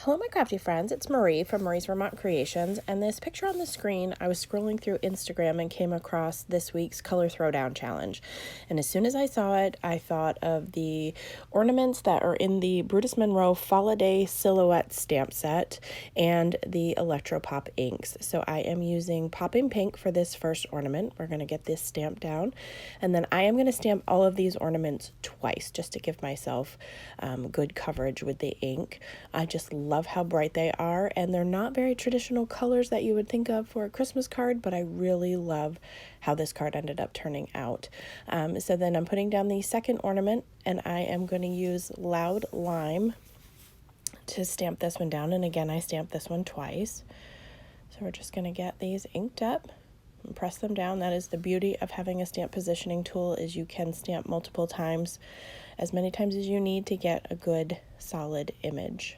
Hello my crafty friends, it's Marie from Marie's Vermont Creations, and this picture on the screen, I was scrolling through Instagram and came across this week's Color Throwdown Challenge. And as soon as I saw it, I thought of the ornaments that are in the Brutus Monroe Falliday Silhouettes stamp set and the Electropop inks. So I am using Popping Pink for this first ornament. We're going to get this stamped down, and then I am going to stamp all of these ornaments twice just to give myself good coverage with the ink. I just love how bright they are, and they're not very traditional colors that you would think of for a Christmas card, but I really love how this card ended up turning out. So then I'm putting down the second ornament, and I am going to use Loud Lime to stamp this one down, and again I stamped this one twice. So we're just going to get these inked up and press them down. That is the beauty of having a stamp positioning tool, is you can stamp multiple times, as many times as you need to get a good solid image,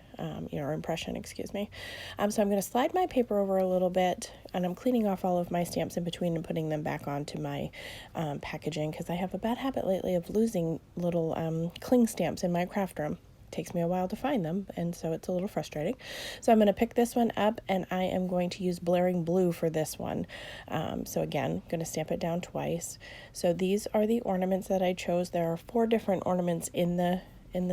or impression, excuse me. So I'm going to slide my paper over a little bit, and I'm cleaning off all of my stamps in between and putting them back onto my packaging, because I have a bad habit lately of losing little cling stamps in my craft room. Takes me a while to find them, and so it's a little frustrating. So I'm going to pick this one up, and I am going to use Blaring Blue for this one. So again, I'm going to stamp it down twice. So these are the ornaments that I chose. There are 4 different ornaments in the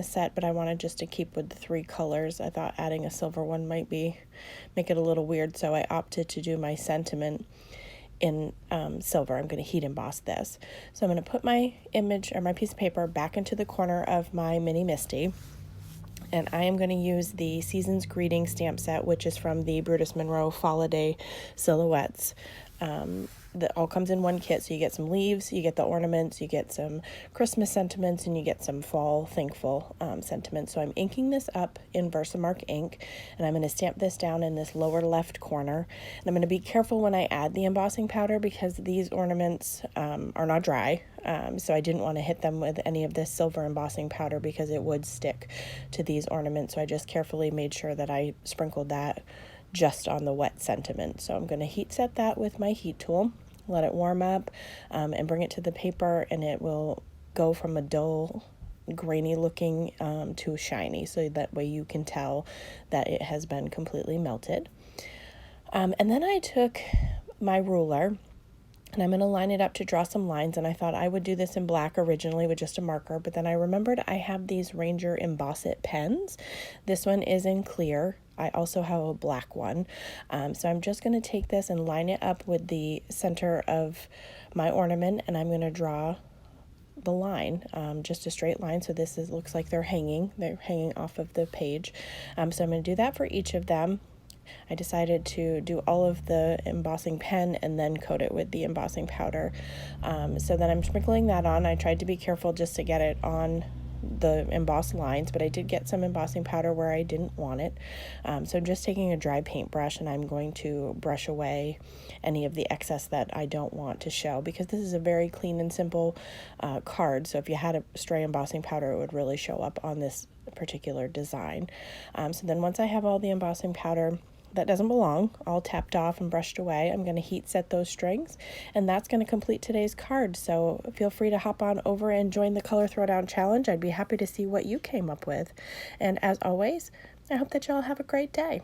set, but I wanted just to keep with the 3 colors. I thought adding a silver one might make it a little weird, so I opted to do my sentiment in silver. I'm going to heat emboss this. So I'm going to put my image, or my piece of paper, back into the corner of my mini Misty. And I am going to use the Season's Greeting stamp set, which is from the Brutus Monroe Falliday Silhouettes. That all comes in one kit, so you get some leaves, you get the ornaments, you get some Christmas sentiments, and you get some fall thankful sentiments. So I'm inking this up in Versamark ink, and I'm going to stamp this down in this lower left corner. And I'm going to be careful when I add the embossing powder, because these ornaments are not dry, so I didn't want to hit them with any of this silver embossing powder because it would stick to these ornaments. So I just carefully made sure that I sprinkled that just on the wet sentiment. So I'm going to heat set that with my heat tool, let it warm up, and bring it to the paper, and it will go from a dull grainy looking to shiny, so that way you can tell that it has been completely melted. And then I took my ruler, and I'm going to line it up to draw some lines, and I thought I would do this in black originally with just a marker, but then I remembered I have these Ranger Emboss It pens. This one is in clear. I also have a black one. So I'm just going to take this and line it up with the center of my ornament, and I'm going to draw the line, just a straight line. So this looks like they're hanging off of the page. So I'm going to do that for each of them. I decided to do all of the embossing pen and then coat it with the embossing powder. So then I'm sprinkling that on. I tried to be careful just to get it on the embossed lines, but I did get some embossing powder where I didn't want it. So I'm just taking a dry paintbrush, and I'm going to brush away any of the excess that I don't want to show, because this is a very clean and simple card. So if you had a stray embossing powder, it would really show up on this particular design. So then once I have all the embossing powder that doesn't belong all tapped off and brushed away, I'm going to heat set those strings, and that's going to complete today's card. So feel free to hop on over and join the Color Throwdown Challenge. I'd be happy to see what you came up with. And as always, I hope that y'all have a great day.